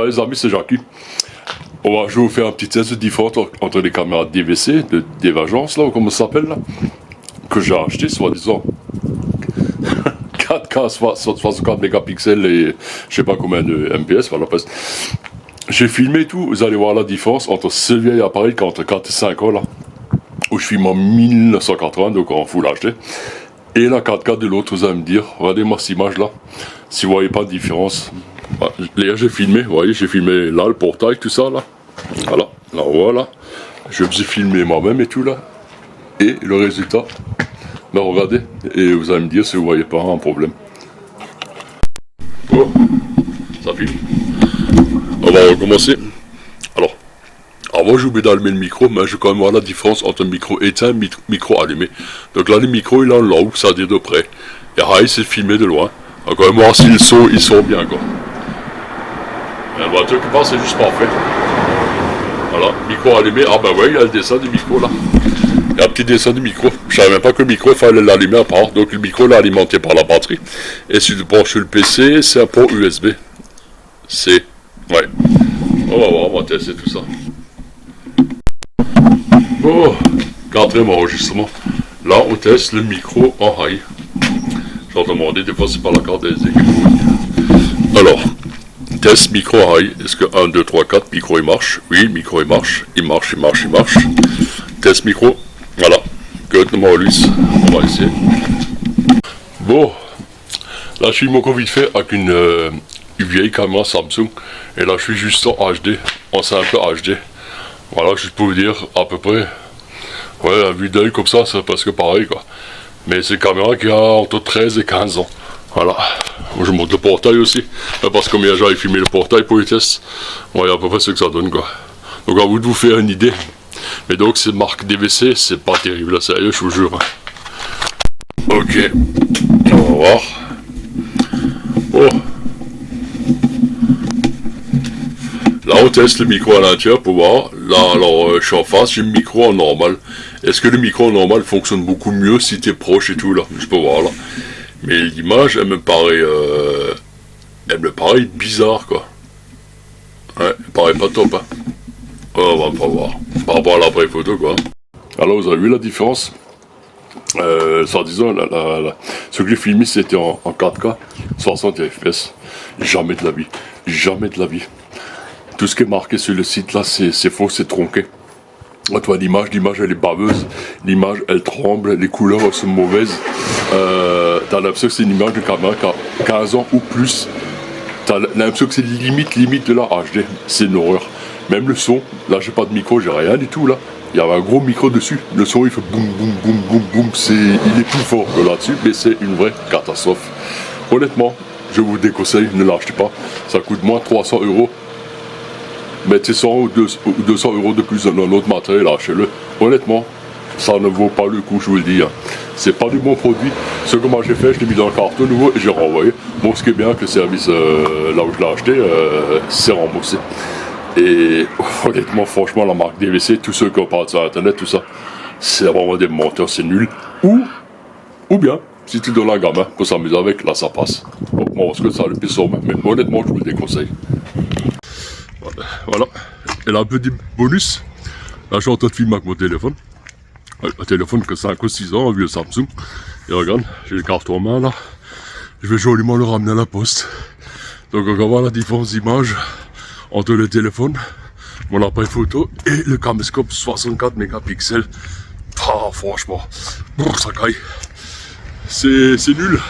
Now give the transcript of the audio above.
Les amis, c'est Jackie. Je vais vous faire un petit test de différence entre les caméras DVC, d'émergence, là, ou comment ça s'appelle, là, que j'ai acheté, soi-disant 4K, 64 mégapixels et je sais pas combien de MPS, voilà, presque. J'ai filmé tout, vous allez voir la différence entre ce vieil appareil qui a entre 4 et 5 ans, là, où je filme en 1980, donc en Full HD, et la 4K de l'autre, vous allez me dire, regardez-moi cette image-là, si vous voyez pas de différence. Là, j'ai filmé, vous voyez, j'ai filmé là le portail, tout ça, là. Voilà, là, voilà. Je me suis filmé moi-même et tout, là. Et le résultat, ben regardez, et vous allez me dire si vous voyez pas un problème. Oh, ça filme. On va recommencer. Alors, avant j'ai oublié d'allumer le micro, mais je vais quand même voir la différence entre le micro éteint et le micro allumé. Donc là, le micro, il est en low, ça veut dire de près. Et high, c'est filmé de loin. On va quand même voir si le son, il sort bien, quoi. La voiture qui passe, c'est juste parfait. Voilà, micro allumé. Ah ben ouais, il y a le dessin du micro là. Il y a un petit dessin du micro. Je savais même pas que le micro, il fallait l'allumer à part. Donc le micro est alimenté par la batterie. Et si tu branches le PC, c'est un port USB. C'est... Ouais. On va voir, on va tester tout ça. Bon, quatrième enregistrement. Là, on teste le micro en high. Je vais demander, des fois c'est pas la carte des équipements. Alors... Test micro high, est-ce que 1, 2, 3, 4, micro il marche? Oui, micro il marche. Test micro, voilà. Good, Maurice, on va essayer. Bon, là je filme encore vite fait avec une vieille caméra Samsung. Et là je suis juste en HD, en simple HD. Voilà, juste pour vous dire à peu près. Ouais, la vue d'œil comme ça, c'est presque pareil quoi. Mais c'est une caméra qui a entre 13 et 15 ans. Voilà, je monte le portail aussi, parce que combien j'avais filmé le portail pour les tests, ouais, à peu près ce que ça donne quoi. Donc à vous de vous faire une idée, mais donc c'est marque DVC, c'est pas terrible, là, sérieux, je vous jure. Ok, on va voir. Oh. Là on teste le micro à l'intérieur pour voir, là alors je suis en face, j'ai le micro en normal. Est-ce que le micro en normal fonctionne beaucoup mieux si tu es proche et tout là, je peux voir là. Mais l'image, elle me paraît bizarre, quoi. Ouais, elle paraît pas top, hein. On va pas voir. Par rapport à l'appareil photo, quoi. Alors, vous avez vu la différence? Disant, ce que j'ai filmé, c'était en 4K, 60 fps. Jamais de la vie. Jamais de la vie. Tout ce qui est marqué sur le site, là, c'est faux, c'est tronqué. Tu vois l'image elle est baveuse, l'image elle tremble, les couleurs sont mauvaises. T'as l'impression que c'est une image de caméra qui a 15 ans ou plus. T'as l'impression que c'est limite de la HD, c'est une horreur. Même le son, là j'ai pas de micro, j'ai rien du tout là. Il y avait un gros micro dessus, le son il fait boum boum boum boum boum, il est plus fort que là-dessus, mais c'est une vraie catastrophe. Honnêtement, je vous déconseille, ne l'achetez pas, ça coûte moins de 300 €. Mettez 100 ou 200 € de plus dans l'autre matériel, achetez-le. Honnêtement, ça ne vaut pas le coup, je vous le dis. Hein. C'est pas du bon produit. Ce que moi j'ai fait, je l'ai mis dans le carton nouveau et j'ai renvoyé. Bon, ce qui est bien, que le service, là où je l'ai acheté, c'est remboursé. Et honnêtement, franchement, la marque DVC, tous ceux qui ont parlé sur internet, tout ça, c'est vraiment des menteurs, c'est nul. Ou bien, si tu donnes la gamin pour s'amuser avec, là ça passe. Donc, moi, parce que ça a le plus sombre, mais honnêtement, je vous le déconseille. Voilà, et là un petit bonus, là je suis en train de filmer avec mon téléphone, un téléphone que 5 ou 6 ans, un vieux Samsung, et regarde, j'ai le carton en main là, je vais joliment le ramener à la poste, donc on va voir la différence d'image entre le téléphone, mon appareil photo et le caméscope 64 mégapixels, franchement, ça caille, c'est nul.